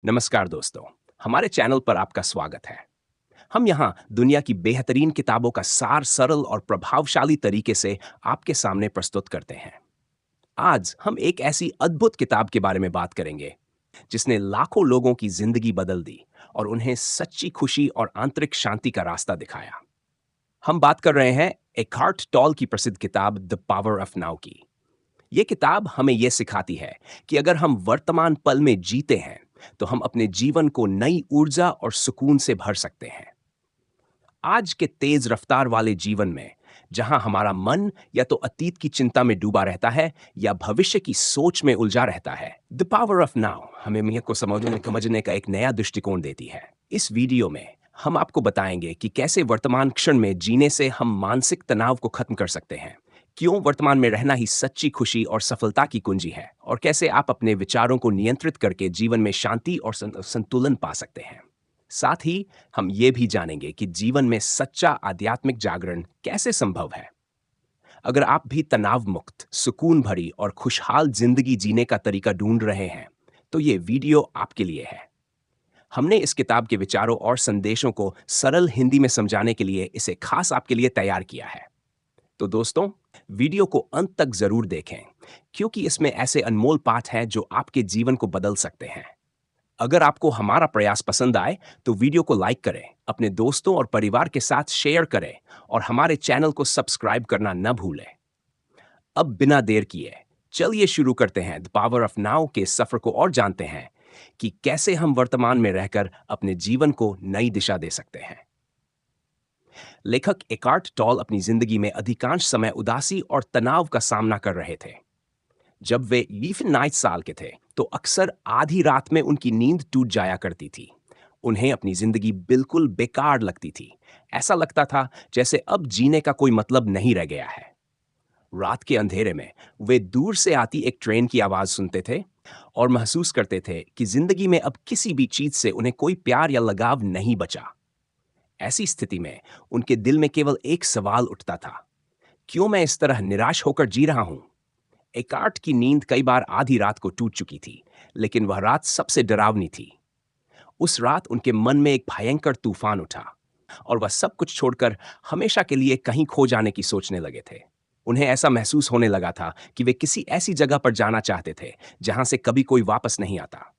नमस्कार दोस्तों, हमारे चैनल पर आपका स्वागत है। हम यहाँ दुनिया की बेहतरीन किताबों का सार सरल और प्रभावशाली तरीके से आपके सामने प्रस्तुत करते हैं। आज हम एक ऐसी अद्भुत किताब के बारे में बात करेंगे जिसने लाखों लोगों की जिंदगी बदल दी और उन्हें सच्ची खुशी और आंतरिक शांति का रास्ता दिखाया। हम बात कर रहे हैं एकार्ट टॉल की प्रसिद्ध किताब द पावर ऑफ नाउ की। ये किताब हमें यह सिखाती है कि अगर हम वर्तमान पल में जीते हैं तो हम अपने जीवन को नई ऊर्जा और सुकून से भर सकते हैं। आज के तेज रफ्तार वाले जीवन में जहां हमारा मन या तो अतीत की चिंता में डूबा रहता है या भविष्य की सोच में उलझा रहता है, द पावर ऑफ नाउ हमें मियाँ को समझने का एक नया दृष्टिकोण देती है। इस वीडियो में हम आपको बताएंगे कि कैसे वर्तमान क्षण में जीने से हम मानसिक तनाव को खत्म कर सकते हैं, क्यों वर्तमान में रहना ही सच्ची खुशी और सफलता की कुंजी है, और कैसे आप अपने विचारों को नियंत्रित करके जीवन में शांति और संतुलन पा सकते हैं। साथ ही हम ये भी जानेंगे कि जीवन में सच्चा आध्यात्मिक जागरण कैसे संभव है। अगर आप भी तनाव मुक्त, सुकून भरी और खुशहाल जिंदगी जीने का तरीका ढूंढ रहे हैं, तो ये वीडियो आपके लिए है। हमने इस किताब के विचारों और संदेशों को सरल हिंदी में समझाने के लिए इसे खास आपके लिए तैयार किया है। तो दोस्तों, वीडियो को अंत तक जरूर देखें, क्योंकि इसमें ऐसे अनमोल पाठ हैं जो आपके जीवन को बदल सकते हैं। अगर आपको हमारा प्रयास पसंद आए तो वीडियो को लाइक करें, अपने दोस्तों और परिवार के साथ शेयर करें और हमारे चैनल को सब्सक्राइब करना न भूलें। अब बिना देर किए चलिए शुरू करते हैं द पावर ऑफ नाउ के सफर को और जानते हैं कि कैसे हम वर्तमान में रहकर अपने जीवन को नई दिशा दे सकते हैं। लेखक एकार्ट टॉल अपनी जिंदगी में अधिकांश समय उदासी और तनाव का सामना कर रहे थे। जब वे 29 साल के थे तो अक्सर आधी रात में उनकी नींद टूट जाया करती थी। उन्हें अपनी जिंदगी बिल्कुल बेकार लगती थी। ऐसा लगता था जैसे अब जीने का कोई मतलब नहीं रह गया है। रात के अंधेरे में वे दूर से आती एक ट्रेन की आवाज सुनते थे और महसूस करते थे कि जिंदगी में अब किसी भी चीज से उन्हें कोई प्यार या लगाव नहीं बचा। ऐसी स्थिति में उनके दिल में केवल एक सवाल उठता था, क्यों मैं इस तरह निराश होकर जी रहा हूं? एकार्ट की नींद कई बार आधी रात को टूट चुकी थी, लेकिन वह रात सबसे डरावनी थी। उस रात उनके मन में एक भयंकर तूफान उठा और वह सब कुछ छोड़कर हमेशा के लिए कहीं खो जाने की सोचने लगे थे। उन्हें ऐसा महसूस होने लगा था कि वे किसी ऐसी जगह पर जाना चाहते थे जहां से कभी कोई वापस नहीं आता।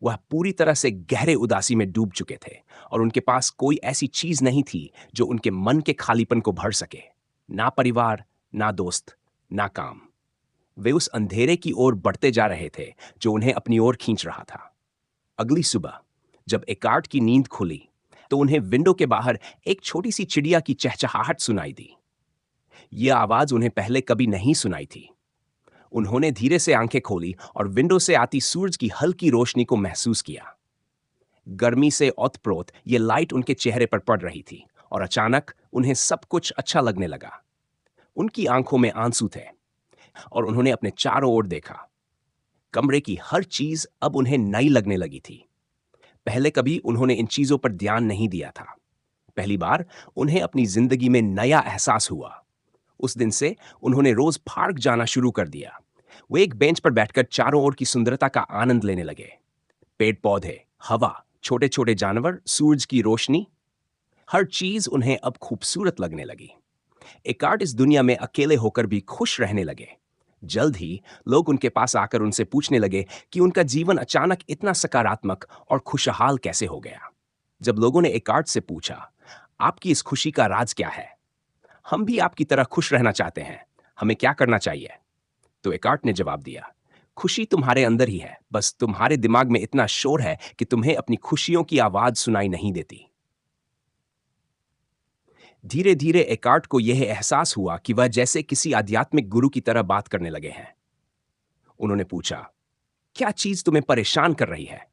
वह पूरी तरह से गहरे उदासी में डूब चुके थे और उनके पास कोई ऐसी चीज नहीं थी जो उनके मन के खालीपन को भर सके। ना परिवार, ना दोस्त, ना काम। वे उस अंधेरे की ओर बढ़ते जा रहे थे जो उन्हें अपनी ओर खींच रहा था। अगली सुबह जब एकार्ट की नींद खुली तो उन्हें विंडो के बाहर एक छोटी सी चिड़िया की चहचहाहट सुनाई दी। यह आवाज उन्हें पहले कभी नहीं सुनाई थी। उन्होंने धीरे से आंखें खोली और विंडो से आती सूरज की हल्की रोशनी को महसूस किया। गर्मी से ओतप्रोत ये लाइट उनके चेहरे पर पड़ रही थी और अचानक उन्हें सब कुछ अच्छा लगने लगा। उनकी आंखों में आंसू थे और उन्होंने अपने चारों ओर देखा। कमरे की हर चीज अब उन्हें नई लगने लगी थी। पहले कभी उन्होंने इन चीजों पर ध्यान नहीं दिया था। पहली बार उन्हें अपनी जिंदगी में नया एहसास हुआ। उस दिन से उन्होंने रोज पार्क जाना शुरू कर दिया। वे एक बेंच पर बैठकर चारों ओर की सुंदरता का आनंद लेने लगे। पेड़ पौधे, हवा, छोटे छोटे जानवर, सूरज की रोशनी, हर चीज उन्हें अब खूबसूरत लगने लगी। एकार्ट इस दुनिया में अकेले होकर भी खुश रहने लगे। जल्द ही लोग उनके पास आकर उनसे पूछने लगे कि उनका जीवन अचानक इतना सकारात्मक और खुशहाल कैसे हो गया। जब लोगों ने एकार्ट से पूछा, आपकी इस खुशी का राज क्या है? हम भी आपकी तरह खुश रहना चाहते हैं, हमें क्या करना चाहिए? तो एकार्ट ने जवाब दिया, खुशी तुम्हारे अंदर ही है, बस तुम्हारे दिमाग में इतना शोर है कि तुम्हें अपनी खुशियों की आवाज सुनाई नहीं देती। धीरे धीरे एकार्ट को यह एहसास हुआ कि वह जैसे किसी आध्यात्मिक गुरु की तरह बात करने लगे हैं। उन्होंने पूछा, क्या चीज तुम्हें परेशान कर रही है?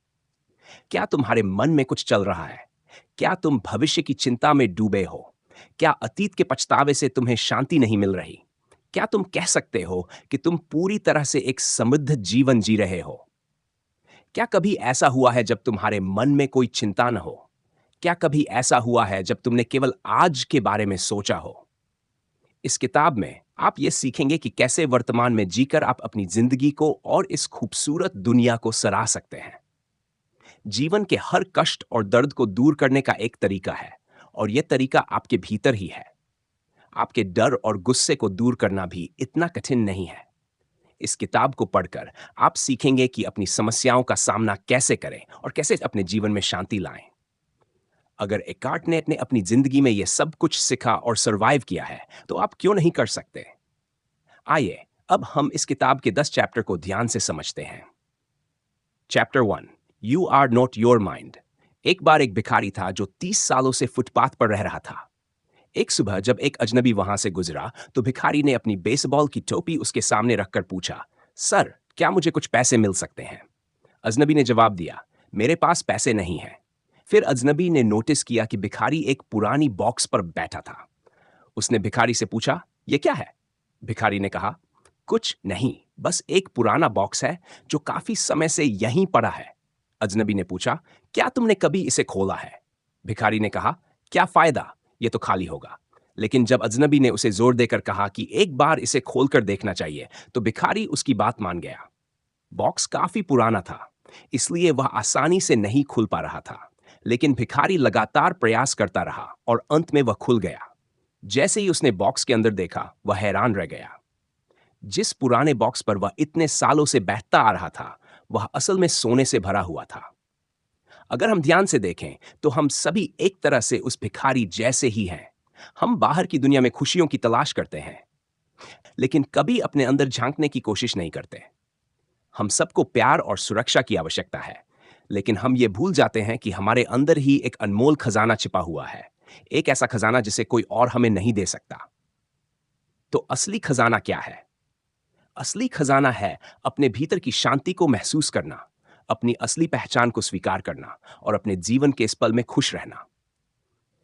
क्या तुम्हारे मन में कुछ चल रहा है? क्या तुम भविष्य की चिंता में डूबे हो? क्या अतीत के पछतावे से तुम्हें शांति नहीं मिल रही? क्या तुम कह सकते हो कि तुम पूरी तरह से एक समृद्ध जीवन जी रहे हो? क्या कभी ऐसा हुआ है जब तुम्हारे मन में कोई चिंता न हो? क्या कभी ऐसा हुआ है जब तुमने केवल आज के बारे में सोचा हो? इस किताब में आप ये सीखेंगे कि कैसे वर्तमान में जीकर आप अपनी जिंदगी को और इस खूबसूरत दुनिया को सराह सकते हैं। जीवन के हर कष्ट और दर्द को दूर करने का एक तरीका है, और यह तरीका आपके भीतर ही है। आपके डर और गुस्से को दूर करना भी इतना कठिन नहीं है। इस किताब को पढ़कर आप सीखेंगे कि अपनी समस्याओं का सामना कैसे करें और कैसे अपने जीवन में शांति लाएं। अगर एकार्ट ने अपनी जिंदगी में यह सब कुछ सीखा और सरवाइव किया है, तो आप क्यों नहीं कर सकते? आइए अब हम इस किताब के 10 चैप्टर को ध्यान से समझते हैं। Chapter 1, you are not your mind. एक बार एक भिखारी था जो 30 सालों से फुटपाथ पर रह रहा था। एक सुबह जब एक अजनबी वहां से गुजरा, तो भिखारी ने अपनी बेसबॉल की टोपी उसके सामने रखकर पूछा, सर, क्या मुझे कुछ पैसे मिल सकते हैं? अजनबी ने जवाब दिया, मेरे पास पैसे नहीं हैं। फिर अजनबी ने नोटिस किया कि भिखारी एक पुरानी बॉक्स पर बैठा था। उसने भिखारी से पूछा, यह क्या है? भिखारी ने कहा, कुछ नहीं, बस एक पुराना बॉक्स है जो काफी समय से यहीं पड़ा है। अजनबी ने पूछा, क्या तुमने कभी इसे खोला है? भिखारी ने कहा, क्या फायदा, ये तो खाली होगा। लेकिन जब अजनबी ने उसे जोर देकर कहा कि एक बार इसे खोलकर देखना चाहिए, तो भिखारी उसकी बात मान गया। बॉक्स काफी पुराना था, इसलिए वह आसानी से नहीं खुल पा रहा था। लेकिन भिखारी लगातार प्रयास करता रहा और अंत में वह खुल गया। जैसे ही उसने बॉक्स के अंदर देखा, वह हैरान रह गया। जिस पुराने बॉक्स पर वह इतने सालों से बैठता आ रहा था, वह असल में सोने से भरा हुआ था। अगर हम ध्यान से देखें, तो हम सभी एक तरह से उस भिखारी जैसे ही हैं। हम बाहर की दुनिया में खुशियों की तलाश करते हैं, लेकिन कभी अपने अंदर झांकने की कोशिश नहीं करते। हम सबको प्यार और सुरक्षा की आवश्यकता है, लेकिन हम ये भूल जाते हैं कि हमारे अंदर ही एक अनमोल खजाना छिपा हुआ है। एक ऐसा खजाना जिसे कोई और हमें नहीं दे सकता। तो असली खजाना क्या है? असली खजाना है अपने भीतर की शांति को महसूस करना, अपनी असली पहचान को स्वीकार करना और अपने जीवन के इस पल में खुश रहना।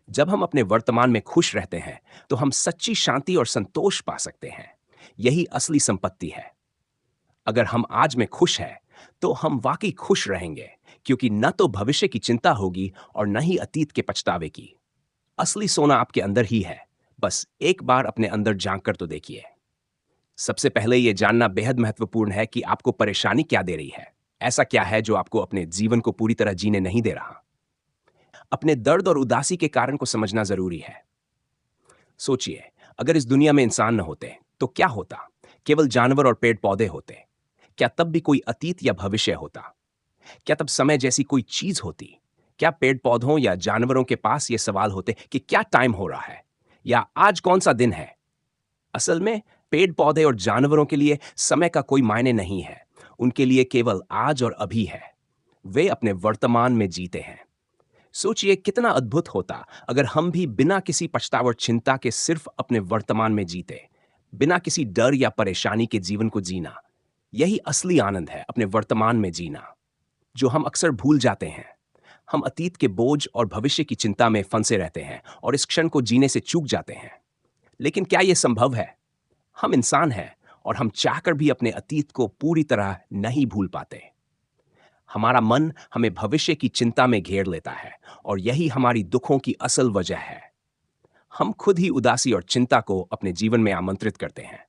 जब हम अपने वर्तमान में खुश रहते हैं, तो हम सच्ची शांति और संतोष पा सकते हैं। यही असली संपत्ति है। अगर हम आज में खुश हैं, तो हम वाकई खुश रहेंगे, क्योंकि न तो भविष्य की चिंता होगी और न ही अतीत के पछतावे की। असली सोना आपके अंदर ही है, बस एक बार अपने अंदर झांक कर तो देखिए। सबसे पहले यह जानना बेहद महत्वपूर्ण है कि आपको परेशानी क्या दे रही है। ऐसा क्या है जो आपको अपने जीवन को पूरी तरह जीने नहीं दे रहा? अपने दर्द और उदासी के कारण को समझना जरूरी है। सोचिए, अगर इस दुनिया में इंसान न होते, तो क्या होता? केवल जानवर और पेड़ पौधे होते? क्या तब भी कोई अतीत या भविष्य होता? क्या तब समय जैसी कोई चीज होती? क्या पेड़ पौधों या जानवरों के पास ये सवाल होते कि क्या टाइम हो रहा है या आज कौन सा दिन है? असल में पेड़ पौधे और जानवरों के लिए समय का कोई मायने नहीं है। उनके लिए केवल आज और अभी है। वे अपने वर्तमान में जीते हैं। सोचिए कितना अद्भुत होता अगर हम भी बिना किसी पछतावा और चिंता के सिर्फ अपने वर्तमान में जीते, बिना किसी डर या परेशानी के जीवन को जीना। यही असली आनंद है, अपने वर्तमान में जीना, जो हम अक्सर भूल जाते हैं। हम अतीत के बोझ और भविष्य की चिंता में फंसे रहते हैं और इस क्षण को जीने से चूक जाते हैं। लेकिन क्या यह संभव है? हम इंसान हैं और हम चाहकर भी अपने अतीत को पूरी तरह नहीं भूल पाते। हमारा मन हमें भविष्य की चिंता में घेर लेता है और यही हमारी दुखों की असल वजह है। हम खुद ही उदासी और चिंता को अपने जीवन में आमंत्रित करते हैं।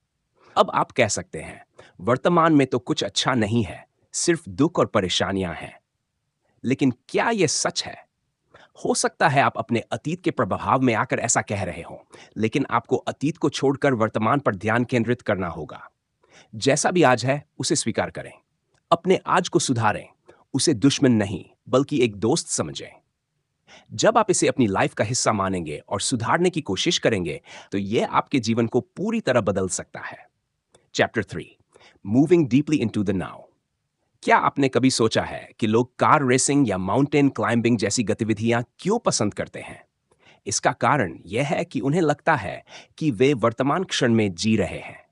अब आप कह सकते हैं, वर्तमान में तो कुछ अच्छा नहीं है, सिर्फ दुख और परेशानियां हैं। लेकिन क्या यह सच है? हो सकता है आप अपने अतीत के प्रभाव में आकर ऐसा कह रहे हो, लेकिन आपको अतीत को छोड़कर वर्तमान पर ध्यान केंद्रित करना होगा। जैसा भी आज है, उसे स्वीकार करें। अपने आज को सुधारें, उसे दुश्मन नहीं, बल्कि एक दोस्त समझें। जब आप इसे अपनी लाइफ का हिस्सा मानेंगे और सुधारने की कोशिश करेंगे, तो यह आपके जीवन को पूरी तरह बदल सकता है। Chapter 3, moving deeply into the now. क्या आपने कभी सोचा है कि लोग कार रेसिंग या माउंटेन क्लाइंबिंग जैसी गतिविधियां क्यों पसंद करते हैं? इसका कारण यह है कि उन्हें लगता है कि वे वर्तमान क्षण में जी रहे हैं।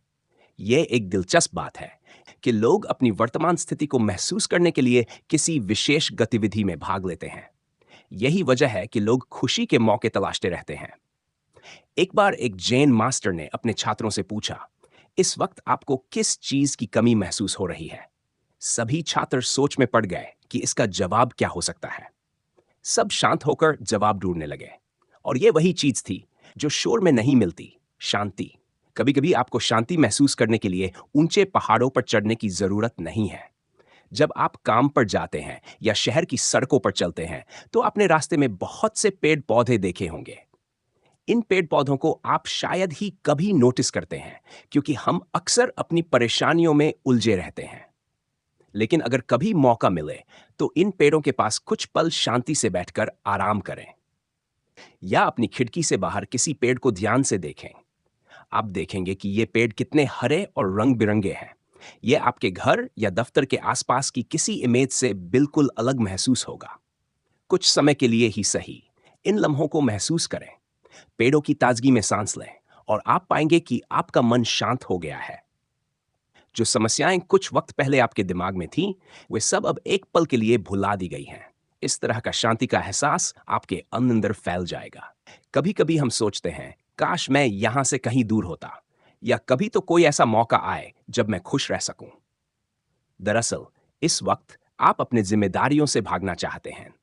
यह एक दिलचस्प बात है कि लोग अपनी वर्तमान स्थिति को महसूस करने के लिए किसी विशेष गतिविधि में भाग लेते हैं। यही वजह है कि लोग खुशी के मौके तलाशते रहते हैं। एक बार एक जैन मास्टर ने अपने छात्रों से पूछा, इस वक्त आपको किस चीज की कमी महसूस हो रही है? सभी छात्र सोच में पड़ गए कि इसका जवाब क्या हो सकता है। सब शांत होकर जवाब ढूंढने लगे, और यह वही चीज थी जो शोर में नहीं मिलती, शांति। कभी कभी आपको शांति महसूस करने के लिए ऊंचे पहाड़ों पर चढ़ने की जरूरत नहीं है। जब आप काम पर जाते हैं या शहर की सड़कों पर चलते हैं, तो आपने रास्ते में बहुत से पेड़ पौधे देखे होंगे। इन पेड़ पौधों को आप शायद ही कभी नोटिस करते हैं, क्योंकि हम अक्सर अपनी परेशानियों में उलझे रहते हैं। लेकिन अगर कभी मौका मिले, तो इन पेड़ों के पास कुछ पल शांति से बैठकर आराम करें, या अपनी खिड़की से बाहर किसी पेड़ को ध्यान से देखें। आप देखेंगे कि ये पेड़ कितने हरे और रंग बिरंगे हैं। ये आपके घर या दफ्तर के आसपास की किसी इमेज से बिल्कुल अलग महसूस होगा। कुछ समय के लिए ही सही, इन लम्हों को महसूस करें, पेड़ों की ताजगी में सांस लें, और आप पाएंगे कि आपका मन शांत हो गया है। जो समस्याएं कुछ वक्त पहले आपके दिमाग में थीं, वे सब अब एक पल के लिए भुला दी गई हैं। इस तरह का शांति का एहसास आपके अंदर फैल जाएगा। कभी कभी हम सोचते हैं, काश मैं यहां से कहीं दूर होता, या कभी तो कोई ऐसा मौका आए जब मैं खुश रह सकूं। दरअसल इस वक्त आप अपने जिम्मेदारियों से भागना चाहते हैं।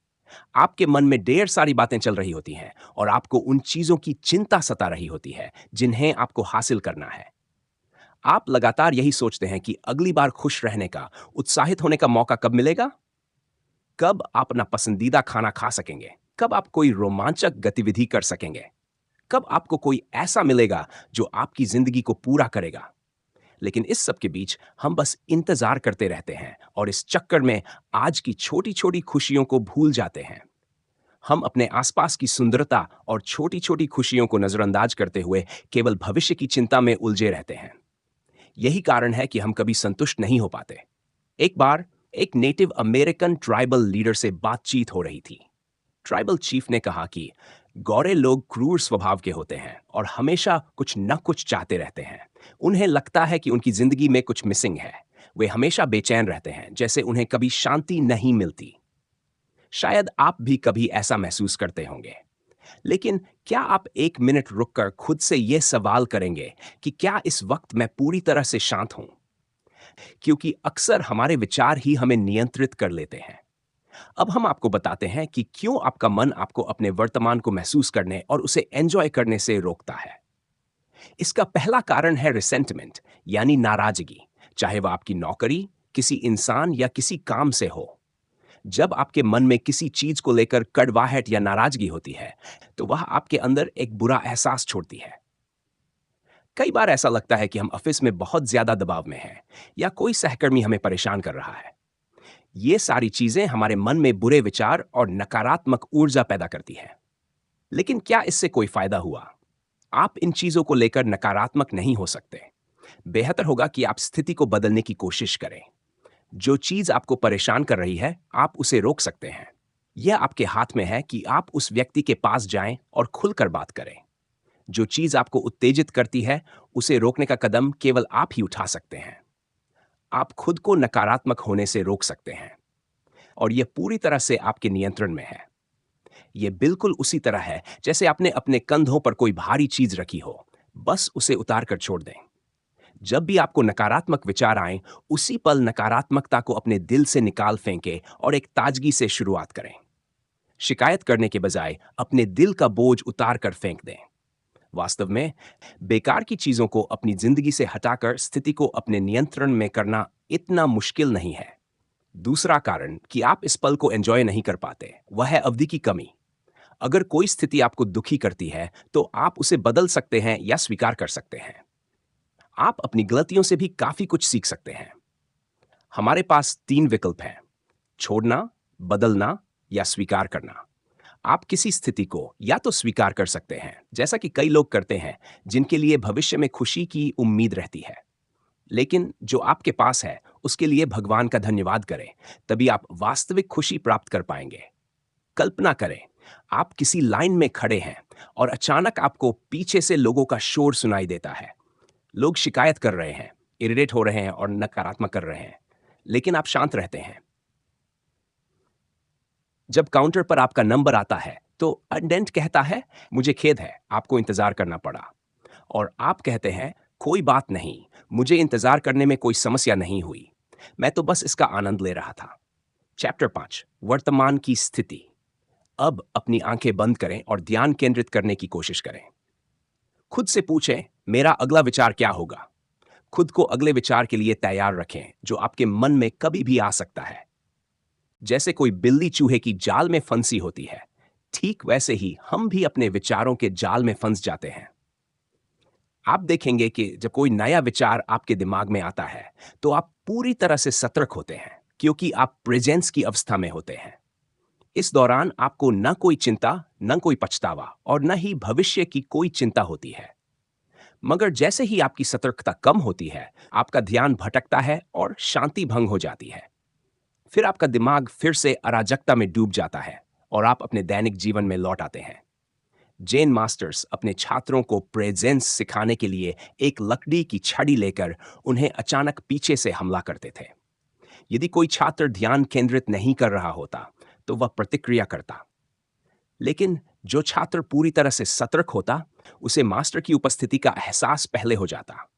आपके मन में ढेर सारी बातें चल रही होती हैं, और आपको उन चीजों की चिंता सता रही होती है जिन्हें आपको हासिल करना है। आप लगातार यही सोचते हैं कि अगली बार खुश रहने का, उत्साहित होने का मौका कब मिलेगा? कब आप अपना पसंदीदा खाना खा सकेंगे? कब आप कोई रोमांचक गतिविधि कर सकेंगे? कब आपको कोई ऐसा मिलेगा जो आपकी जिंदगी को पूरा करेगा? लेकिन इस सब के बीच हम बस इंतजार करते रहते हैं, और इस चक्कर में आज की छोटी-छोटी खुशियों को भूल जाते हैं। हम अपने आसपास की सुंदरता और छोटी-छोटी खुशियों को नजरअंदाज करते हुए केवल भविष्य की चिंता में उलझे रहते हैं। यही कारण है कि हम कभी संतुष्ट नहीं हो पाते। एक बार एक नेटिव अमेरिकन ट्राइबल लीडर से बातचीत हो रही थी। ट्राइबल चीफ ने कहा कि गौरे लोग क्रूर स्वभाव के होते हैं और हमेशा कुछ न कुछ चाहते रहते हैं। उन्हें लगता है कि उनकी जिंदगी में कुछ मिसिंग है। वे हमेशा बेचैन रहते हैं, जैसे उन्हें कभी शांति नहीं मिलती। शायद आप भी कभी ऐसा महसूस करते होंगे। लेकिन क्या आप एक मिनट रुककर खुद से यह सवाल करेंगे कि क्या इस वक्त मैं पूरी तरह से शांत हूं? क्योंकि अक्सर हमारे विचार ही हमें नियंत्रित कर लेते हैं। अब हम आपको बताते हैं कि क्यों आपका मन आपको अपने वर्तमान को महसूस करने और उसे एंजॉय करने से रोकता है। इसका पहला कारण है रिसेंटमेंट, यानी नाराजगी, चाहे वह आपकी नौकरी, किसी इंसान या किसी काम से हो। जब आपके मन में किसी चीज को लेकर कड़वाहट या नाराजगी होती है, तो वह आपके अंदर एक बुरा एहसास छोड़ती है। कई बार ऐसा लगता है कि हम ऑफिस में बहुत ज्यादा दबाव में हैं, या कोई सहकर्मी हमें परेशान कर रहा है। ये सारी चीजें हमारे मन में बुरे विचार और नकारात्मक ऊर्जा पैदा करती हैं। लेकिन क्या इससे कोई फायदा हुआ? आप इन चीजों को लेकर नकारात्मक नहीं हो सकते। बेहतर होगा कि आप स्थिति को बदलने की कोशिश करें। जो चीज आपको परेशान कर रही है, आप उसे रोक सकते हैं। यह आपके हाथ में है कि आप उस व्यक्ति के पास जाएं और खुलकर बात करें। जो चीज आपको उत्तेजित करती है, उसे रोकने का कदम केवल आप ही उठा सकते हैं। आप खुद को नकारात्मक होने से रोक सकते हैं, और यह पूरी तरह से आपके नियंत्रण में है। यह बिल्कुल उसी तरह है जैसे आपने अपने कंधों पर कोई भारी चीज रखी हो। बस उसे उतार कर छोड़ दें। जब भी आपको नकारात्मक विचार आए, उसी पल नकारात्मकता को अपने दिल से निकाल फेंकें और एक ताजगी से शुरुआत करें। शिकायत करने के बजाय अपने दिल का बोझ उतार कर फेंक दें। वास्तव में बेकार की चीजों को अपनी जिंदगी से हटाकर स्थिति को अपने नियंत्रण में करना इतना मुश्किल नहीं है। दूसरा कारण कि आप इस पल को एंजॉय नहीं कर पाते, वह है अवधि की कमी। अगर कोई स्थिति आपको दुखी करती है, तो आप उसे बदल सकते हैं या स्वीकार कर सकते हैं। आप अपनी गलतियों से भी काफी कुछ सीख सकते हैं। हमारे पास 3 विकल्प हैं: छोड़ना, बदलना या स्वीकार करना। आप किसी स्थिति को या तो स्वीकार कर सकते हैं, जैसा कि कई लोग करते हैं जिनके लिए भविष्य में खुशी की उम्मीद रहती है। लेकिन जो आपके पास है, उसके लिए भगवान का धन्यवाद करें, तभी आप वास्तविक खुशी प्राप्त कर पाएंगे। कल्पना करें, आप किसी लाइन में खड़े हैं और अचानक आपको पीछे से लोगों का शोर सुनाई देता है। लोग शिकायत कर रहे हैं, इरिटेट हो रहे हैं और नकारात्मक कर रहे हैं, लेकिन आप शांत रहते हैं। जब काउंटर पर आपका नंबर आता है, तो अटेंडेंट कहता है, मुझे खेद है, आपको इंतजार करना पड़ा। और आप कहते हैं, कोई बात नहीं, मुझे इंतजार करने में कोई समस्या नहीं हुई, मैं तो बस इसका आनंद ले रहा था। चैप्टर 5, वर्तमान की स्थिति। अब अपनी आंखें बंद करें और ध्यान केंद्रित करने की कोशिश करें। खुद से पूछें, मेरा अगला विचार क्या होगा? खुद को अगले विचार के लिए तैयार रखें जो आपके मन में कभी भी आ सकता है। जैसे कोई बिल्ली चूहे की जाल में फंसी होती है, ठीक वैसे ही हम भी अपने विचारों के जाल में फंस जाते हैं। आप देखेंगे कि जब कोई नया विचार आपके दिमाग में आता है, तो आप पूरी तरह से सतर्क होते हैं, क्योंकि आप प्रेजेंस की अवस्था में होते हैं। इस दौरान आपको न कोई चिंता, न कोई पछतावा और न ही भविष्य की कोई चिंता होती है। मगर जैसे ही आपकी सतर्कता कम होती है, आपका ध्यान भटकता है और शांति भंग हो जाती है। फिर आपका दिमाग फिर से अराजकता में डूब जाता है और आप अपने दैनिक जीवन में लौट आते हैं। जेन मास्टर्स अपने छात्रों को प्रेजेंस सिखाने के लिए एक लकड़ी की छड़ी लेकर उन्हें अचानक पीछे से हमला करते थे। यदि कोई छात्र ध्यान केंद्रित नहीं कर रहा होता, तो वह प्रतिक्रिया करता। लेकिन जो छात्र पूरी तरह से सतर्क होता, उसे मास्टर की उपस्थिति का एहसास पहले हो जाता।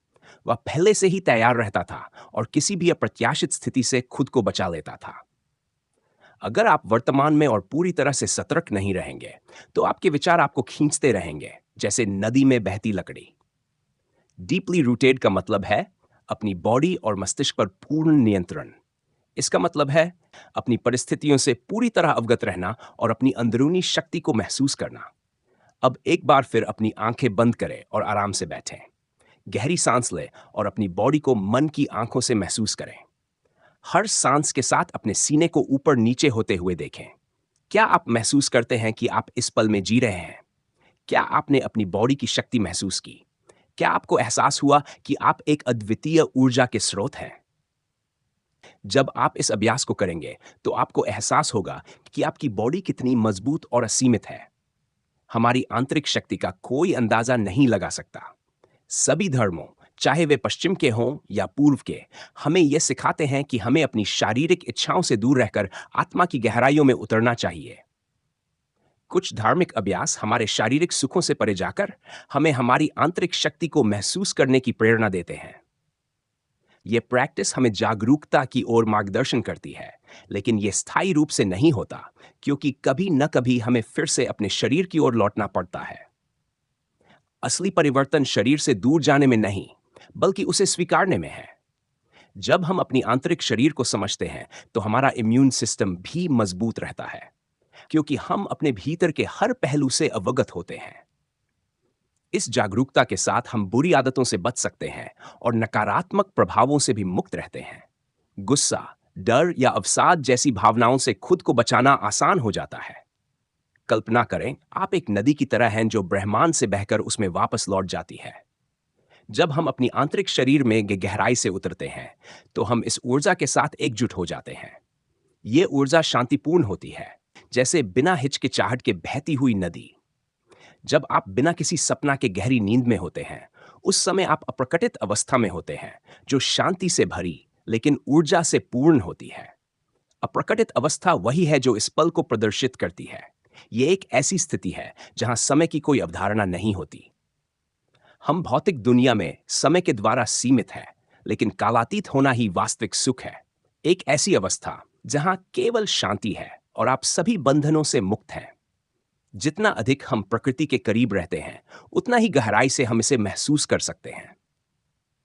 वह पहले से ही तैयार रहता था और किसी भी अप्रत्याशित स्थिति से खुद को बचा लेता था। अगर आप वर्तमान में और पूरी तरह से सतर्क नहीं रहेंगे, तो आपके विचार आपको खींचते रहेंगे, जैसे नदी में बहती लकड़ी। डीपली रूटेड का मतलब है अपनी बॉडी और मस्तिष्क पर पूर्ण नियंत्रण। इसका मतलब है अपनी परिस्थितियों से पूरी तरह अवगत रहना और अपनी अंदरूनी शक्ति को महसूस करना। अब एक बार फिर अपनी आंखें बंद करें और आराम से बैठें। गहरी सांस लें और अपनी बॉडी को मन की आंखों से महसूस करें। हर सांस के साथ अपने सीने को ऊपर नीचे होते हुए देखें। क्या आप महसूस करते हैं कि आप इस पल में जी रहे हैं? क्या आपने अपनी बॉडी की शक्ति महसूस की? क्या आपको एहसास हुआ कि आप एक अद्वितीय ऊर्जा के स्रोत हैं? जब आप इस अभ्यास को करेंगे, तो आपको एहसास होगा कि आपकी बॉडी कितनी मजबूत और असीमित है। हमारी आंतरिक शक्ति का कोई अंदाजा नहीं लगा सकता। सभी धर्मों, चाहे वे पश्चिम के हों या पूर्व के, हमें यह सिखाते हैं कि हमें अपनी शारीरिक इच्छाओं से दूर रहकर आत्मा की गहराइयों में उतरना चाहिए। कुछ धार्मिक अभ्यास हमारे शारीरिक सुखों से परे जाकर हमें हमारी आंतरिक शक्ति को महसूस करने की प्रेरणा देते हैं। यह प्रैक्टिस हमें जागरूकता की ओर मार्गदर्शन करती है, लेकिन यह स्थायी रूप से नहीं होता, क्योंकि कभी न कभी हमें फिर से अपने शरीर की ओर लौटना पड़ता है। असली परिवर्तन शरीर से दूर जाने में नहीं, बल्कि उसे स्वीकारने में है। जब हम अपनी आंतरिक शरीर को समझते हैं, तो हमारा इम्यून सिस्टम भी मजबूत रहता है, क्योंकि हम अपने भीतर के हर पहलू से अवगत होते हैं। इस जागरूकता के साथ हम बुरी आदतों से बच सकते हैं और नकारात्मक प्रभावों से भी मुक्त रहते हैं। गुस्सा, डर या अवसाद जैसी भावनाओं से खुद को बचाना आसान हो जाता है। कल्पना करें, आप एक नदी की तरह हैं जो ब्रह्मांड से बहकर उसमें वापस लौट जाती है। जब हम अपनी आंतरिक शरीर में गहराई से उतरते हैं, तो हम इस ऊर्जा के साथ एकजुट हो जाते हैं। ये ऊर्जा शांतिपूर्ण होती है, जैसे बिना हिचकिचाहट के बहती हुई नदी। जब आप बिना किसी सपना के गहरी नींद में होते हैं, उस समय आप अप्रकटित अवस्था में होते हैं, जो शांति से भरी लेकिन ऊर्जा से पूर्ण होती है। अप्रकटित अवस्था वही है जो इस पल को प्रदर्शित करती है। ये एक ऐसी स्थिति है जहां समय की कोई अवधारणा नहीं होती। हम भौतिक दुनिया में समय के द्वारा सीमित हैं, लेकिन कालातीत होना ही वास्तविक सुख है। एक ऐसी अवस्था जहां केवल शांति है और आप सभी बंधनों से मुक्त हैं। जितना अधिक हम प्रकृति के करीब रहते हैं, उतना ही गहराई से हम इसे महसूस कर सकते हैं।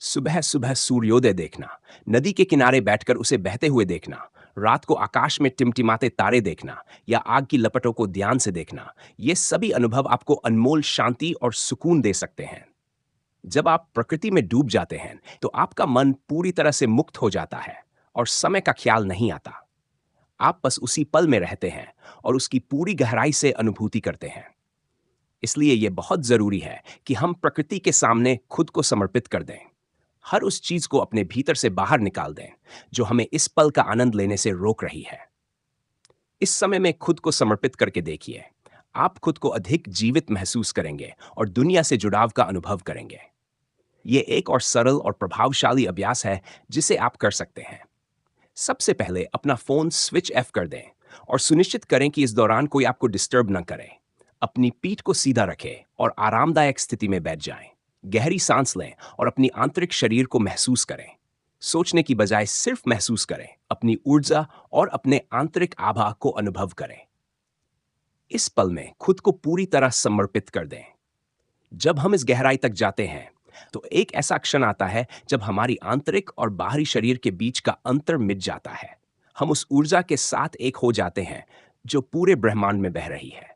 सुबह सुबह सूर्योदय देखना, नदी के किनारे बैठकर उसे बहते हुए देखना, रात को आकाश में टिमटिमाते तारे देखना या आग की लपटों को ध्यान से देखना, ये सभी अनुभव आपको अनमोल शांति और सुकून दे सकते हैं। जब आप प्रकृति में डूब जाते हैं, तो आपका मन पूरी तरह से मुक्त हो जाता है और समय का ख्याल नहीं आता। आप बस उसी पल में रहते हैं और उसकी पूरी गहराई से अनुभूति करते हैं। इसलिए यह बहुत जरूरी है कि हम प्रकृति के सामने खुद को समर्पित कर दें। हर उस चीज को अपने भीतर से बाहर निकाल दें जो हमें इस पल का आनंद लेने से रोक रही है। इस समय में खुद को समर्पित करके देखिए। आप खुद को अधिक जीवित महसूस करेंगे और दुनिया से जुड़ाव का अनुभव करेंगे। यह एक और सरल और प्रभावशाली अभ्यास है जिसे आप कर सकते हैं। सबसे पहले अपना फोन स्विच ऑफ कर दें और सुनिश्चित करें कि इस दौरान कोई आपको डिस्टर्ब न करे। अपनी पीठ को सीधा रखें और आरामदायक स्थिति में बैठ जाएं। गहरी सांस लें और अपनी आंतरिक शरीर को महसूस करें। सोचने की बजाय सिर्फ महसूस करें, अपनी ऊर्जा और अपने आंतरिक आभा को अनुभव करें। इस पल में खुद को पूरी तरह समर्पित कर दें। जब हम इस गहराई तक जाते हैं, तो एक ऐसा क्षण आता है जब हमारी आंतरिक और बाहरी शरीर के बीच का अंतर मिट जाता है। हम उस ऊर्जा के साथ एक हो जाते हैं जो पूरे ब्रह्मांड में बह रही है।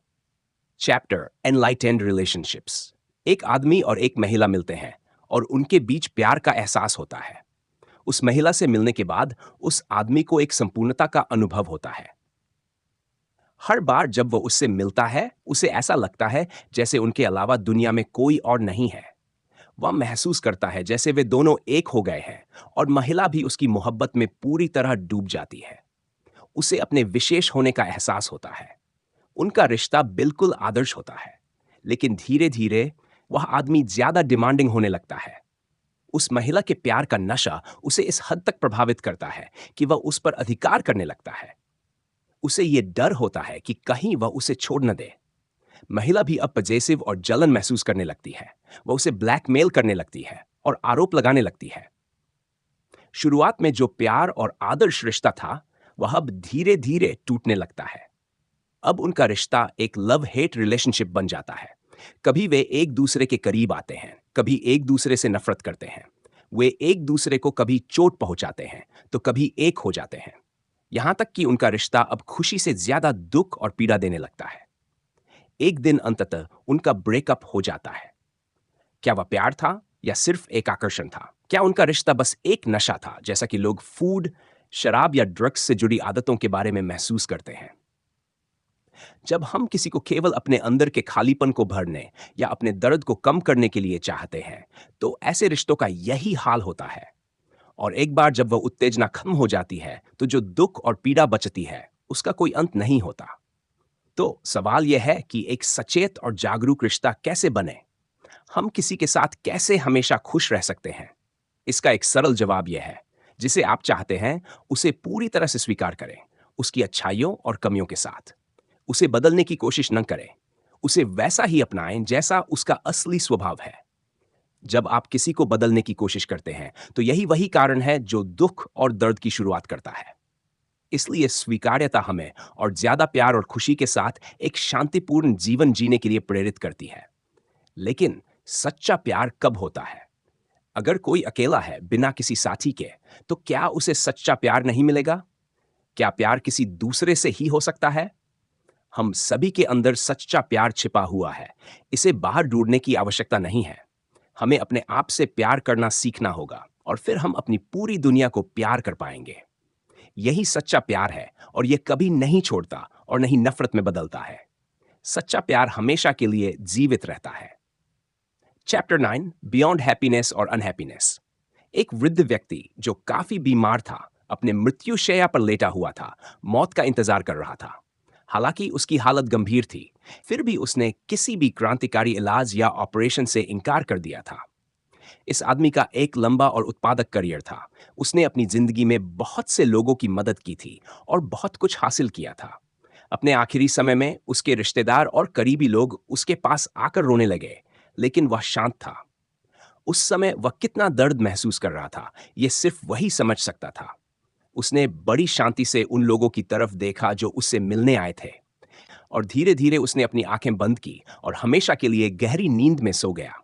Chapter enlightened relationships. एक आदमी और एक महिला मिलते हैं और उनके बीच प्यार का एहसास होता है। उस महिला से मिलने के बाद उस आदमी को एक संपूर्णता का अनुभव होता है। हर बार जब वो उससे मिलता है, उसे ऐसा लगता है जैसे उनके अलावा दुनिया में कोई और नहीं है। वह महसूस करता है जैसे वे दोनों एक हो गए हैं और महिला भी उसकी मोहब्बत में पूरी तरह डूब जाती है। उसे अपने विशेष होने का एहसास होता है। उनका रिश्ता बिल्कुल आदर्श होता है, लेकिन धीरे धीरे वह आदमी ज्यादा डिमांडिंग होने लगता है। उस महिला के प्यार का नशा उसे इस हद तक प्रभावित करता है कि वह उस पर अधिकार करने लगता है। उसे ये डर होता है कि कहीं वह उसे छोड़ न दे। महिला भी अब पजेसिव और जलन महसूस करने लगती है। वह उसे ब्लैकमेल करने लगती है और आरोप लगाने लगती है। शुरुआत में जो प्यार और आदर्श रिश्ता था, वह अब धीरे धीरे टूटने लगता है। अब उनका रिश्ता एक लव हेट रिलेशनशिप बन जाता है। कभी वे एक दूसरे के करीब आते हैं, कभी एक दूसरे से नफरत करते हैं। वे एक दूसरे को कभी चोट पहुंचाते हैं तो कभी एक हो जाते हैं। यहां तक कि उनका रिश्ता अब खुशी से ज्यादा दुख और पीड़ा देने लगता है। एक दिन अंततः उनका ब्रेकअप हो जाता है। क्या वह प्यार था या सिर्फ एक आकर्षण था? क्या उनका रिश्ता बस एक नशा था, जैसा कि लोग फूड, शराब या ड्रग्स से जुड़ी आदतों के बारे में महसूस करते हैं? जब हम किसी को केवल अपने अंदर के खालीपन को भरने या अपने दर्द को कम करने के लिए चाहते हैं, तो ऐसे रिश्तों का यही हाल होता है। और एक बार जब वह उत्तेजना खत्म हो जाती है, तो जो दुख और पीड़ा बचती है, उसका कोई अंत नहीं होता। तो सवाल यह है कि एक सचेत और जागरूक रिश्ता कैसे बने? हम किसी के साथ कैसे हमेशा खुश रह सकते हैं? इसका एक सरल जवाब यह है, जिसे आप चाहते हैं, उसे पूरी तरह से स्वीकार करें, उसकी अच्छाइयों और कमियों के साथ। उसे बदलने की कोशिश न करें। उसे वैसा ही अपनाएं जैसा उसका असली स्वभाव है। जब आप किसी को बदलने की कोशिश करते हैं, तो यही वही कारण है जो दुख और दर्द की शुरुआत करता है। इसलिए स्वीकार्यता हमें और ज्यादा प्यार और खुशी के साथ एक शांतिपूर्ण जीवन जीने के लिए प्रेरित करती है। लेकिन सच्चा प्यार कब होता है? अगर कोई अकेला है बिना किसी साथी के, तो क्या उसे सच्चा प्यार नहीं मिलेगा? क्या प्यार किसी दूसरे से ही हो सकता है? हम सभी के अंदर सच्चा प्यार छिपा हुआ है। इसे बाहर ढूंढने की आवश्यकता नहीं है। हमें अपने आप से प्यार करना सीखना होगा और फिर हम अपनी पूरी दुनिया को प्यार कर पाएंगे। यही सच्चा प्यार है और यह कभी नहीं छोड़ता और नहीं नफरत में बदलता है। सच्चा प्यार हमेशा के लिए जीवित रहता है। चैप्टर 9, बियॉन्ड हैप्पीनेस और अनहैप्पीनेस। एक वृद्ध व्यक्ति जो काफी बीमार था, अपने मृत्युशैया पर लेटा हुआ था, मौत का इंतजार कर रहा था। हालांकि उसकी हालत गंभीर थी, फिर भी उसने किसी भी क्रांतिकारी इलाज या ऑपरेशन से इनकार कर दिया था। इस आदमी का एक लंबा और उत्पादक करियर था। उसने अपनी जिंदगी में बहुत से लोगों की मदद की थी और बहुत कुछ हासिल किया था। अपने आखिरी समय में उसके रिश्तेदार और करीबी लोग उसके पास आकर रोने लगे, लेकिन वह शांत था। उस समय वह कितना दर्द महसूस कर रहा था, यह सिर्फ वही समझ सकता था। उसने बड़ी शांति से उन लोगों की तरफ देखा जो उससे मिलने आए थे, और धीरे धीरे उसने अपनी आंखें बंद की और हमेशा के लिए गहरी नींद में सो गया।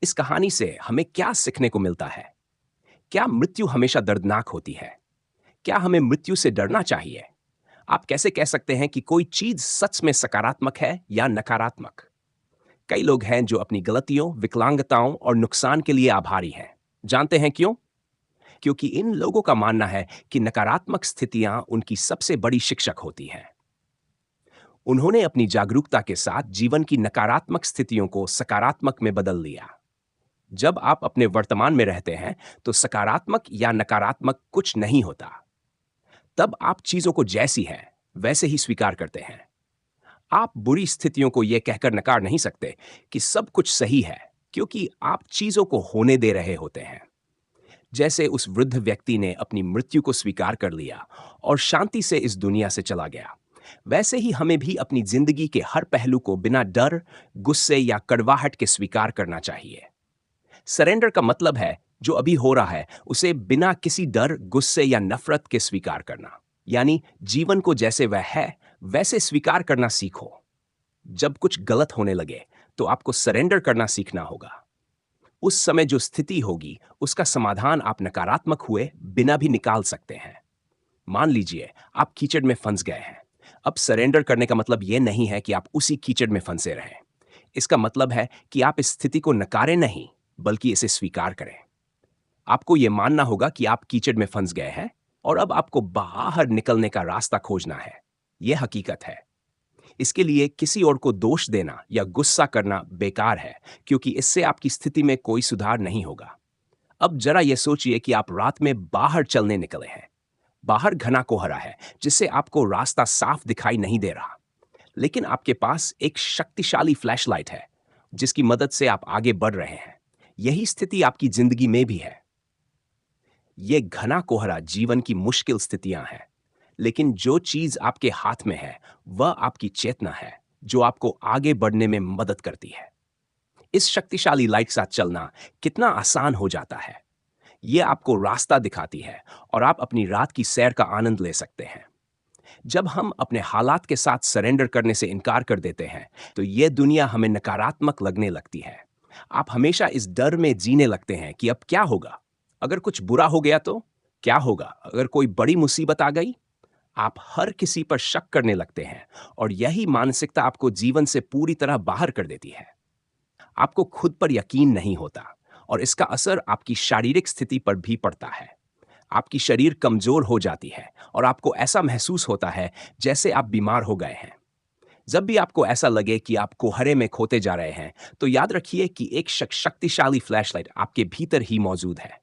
इस कहानी से हमें क्या सीखने को मिलता है? क्या मृत्यु हमेशा दर्दनाक होती है? क्या हमें मृत्यु से डरना चाहिए? आप कैसे कह सकते हैं कि कोई चीज सच में सकारात्मक है या नकारात्मक? कई लोग हैं जो अपनी गलतियों, विकलांगताओं और नुकसान के लिए आभारी हैं। जानते हैं क्यों? क्योंकि इन लोगों का मानना है कि नकारात्मक स्थितियां उनकी सबसे बड़ी शिक्षक होती हैं। उन्होंने अपनी जागरूकता के साथ जीवन की नकारात्मक स्थितियों को सकारात्मक में बदल लिया। जब आप अपने वर्तमान में रहते हैं, तो सकारात्मक या नकारात्मक कुछ नहीं होता। तब आप चीजों को जैसी है वैसे ही स्वीकार करते हैं। आप बुरी स्थितियों को यह कहकर नकार नहीं सकते कि सब कुछ सही है, क्योंकि आप चीजों को होने दे रहे होते हैं। जैसे उस वृद्ध व्यक्ति ने अपनी मृत्यु को स्वीकार कर लिया और शांति से इस दुनिया से चला गया, वैसे ही हमें भी अपनी जिंदगी के हर पहलू को बिना डर, गुस्से या कड़वाहट के स्वीकार करना चाहिए। सरेंडर का मतलब है जो अभी हो रहा है उसे बिना किसी डर, गुस्से या नफरत के स्वीकार करना। यानी जीवन को जैसे वह है वैसे स्वीकार करना सीखो। जब कुछ गलत होने लगे, तो आपको सरेंडर करना सीखना होगा। उस समय जो स्थिति होगी, उसका समाधान आप नकारात्मक हुए बिना भी निकाल सकते हैं। मान लीजिए आप कीचड़ में फंस गए हैं। अब सरेंडर करने का मतलब यह नहीं है कि आप उसी कीचड़ में फंसे रहें। इसका मतलब है कि आप इस स्थिति को नकारें नहीं, बल्कि इसे स्वीकार करें। आपको यह मानना होगा कि आप कीचड़ में फंस गए हैं और अब आपको बाहर निकलने का रास्ता खोजना है। यह हकीकत है। इसके लिए किसी और को दोष देना या गुस्सा करना बेकार है, क्योंकि इससे आपकी स्थिति में कोई सुधार नहीं होगा। अब जरा यह सोचिए कि आप रात में बाहर चलने निकले हैं। बाहर घना कोहरा है, जिससे आपको रास्ता साफ दिखाई नहीं दे रहा। लेकिन आपके पास एक शक्तिशाली फ्लैशलाइट है, जिसकी मदद से आप आगे बढ़ रहे हैं। यही स्थिति आपकी जिंदगी में भी है। ये घना कोहरा जीवन की मुश्किल स्थितियां हैं, लेकिन जो चीज आपके हाथ में है, वह आपकी चेतना है, जो आपको आगे बढ़ने में मदद करती है। इस शक्तिशाली लाइट के साथ चलना कितना आसान हो जाता है। यह आपको रास्ता दिखाती है और आप अपनी रात की सैर का आनंद ले सकते हैं। जब हम अपने हालात के साथ सरेंडर करने से इनकार कर देते हैं, तो यह दुनिया हमें नकारात्मक लगने लगती है। आप हमेशा इस डर में जीने लगते हैं कि अब क्या होगा? अगर कुछ बुरा हो गया तो? क्या होगा अगर कोई बड़ी मुसीबत आ गई? आप हर किसी पर शक करने लगते हैं और यही मानसिकता आपको जीवन से पूरी तरह बाहर कर देती है। आपको खुद पर यकीन नहीं होता और इसका असर आपकी शारीरिक स्थिति पर भी पड़ता है। आपकी शरीर कमजोर हो जाती है और आपको ऐसा महसूस होता है जैसे आप बीमार हो गए हैं। जब भी आपको ऐसा लगे कि आप कोहरे में खोते जा रहे हैं, तो याद रखिए कि एक शक्तिशाली फ्लैशलाइट आपके भीतर ही मौजूद है।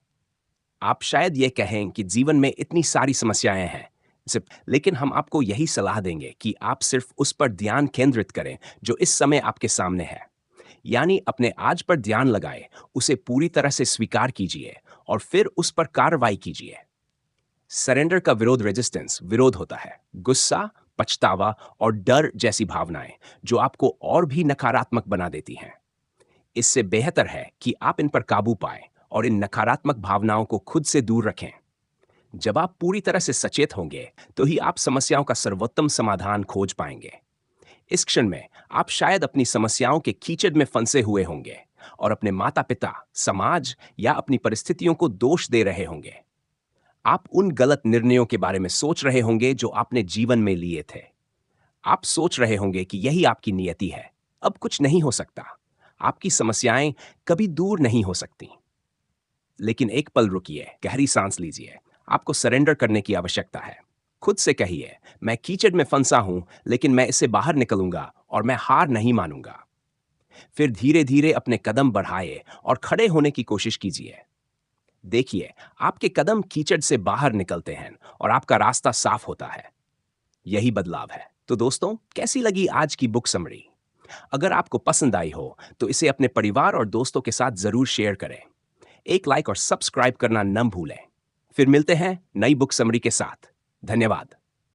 आप शायद ये कहें कि जीवन में इतनी सारी समस्याएं हैं, सिर्फ लेकिन हम आपको यही सलाह देंगे कि आप सिर्फ उस पर ध्यान केंद्रित करें जो इस समय आपके सामने है। यानी अपने आज पर ध्यान लगाए, उसे पूरी तरह से स्वीकार कीजिए और फिर उस पर कार्रवाई कीजिए। सरेंडर का विरोध रेजिस्टेंस विरोध होता है। गुस्सा, पछतावा और डर जैसी भावनाएं जो आपको और भी नकारात्मक बना देती हैं। इससे बेहतर है कि आप इन पर काबू पाएं और इन नकारात्मक भावनाओं को खुद से दूर रखें। जब आप पूरी तरह से सचेत होंगे, तो ही आप समस्याओं का सर्वोत्तम समाधान खोज पाएंगे। इस क्षण में आप शायद अपनी समस्याओं के कीचड़ में फंसे हुए होंगे और अपने माता-पिता, समाज या अपनी परिस्थितियों को दोष दे रहे होंगे। आप उन गलत निर्णयों के बारे में सोच रहे होंगे जो आपने जीवन में लिए थे। आप सोच रहे होंगे कि यही आपकी नियति है, अब कुछ नहीं हो सकता। आपकी समस्याएं कभी दूर नहीं हो सकती। लेकिन एक पल रुकिए, गहरी सांस लीजिए। आपको सरेंडर करने की आवश्यकता है। खुद से कहिए, मैं कीचड़ में फंसा हूं, लेकिन मैं इससे बाहर निकलूंगा और मैं हार नहीं मानूंगा। फिर धीरे धीरे अपने कदम बढ़ाए और खड़े होने की कोशिश कीजिए। देखिए, आपके कदम कीचड़ से बाहर निकलते हैं और आपका रास्ता साफ होता है। यही बदलाव है। तो दोस्तों, कैसी लगी आज की बुक समरी? अगर आपको पसंद आई हो, तो इसे अपने परिवार और दोस्तों के साथ जरूर शेयर करें। एक लाइक और सब्सक्राइब करना न भूलें। फिर मिलते हैं नई बुक समरी के साथ। धन्यवाद।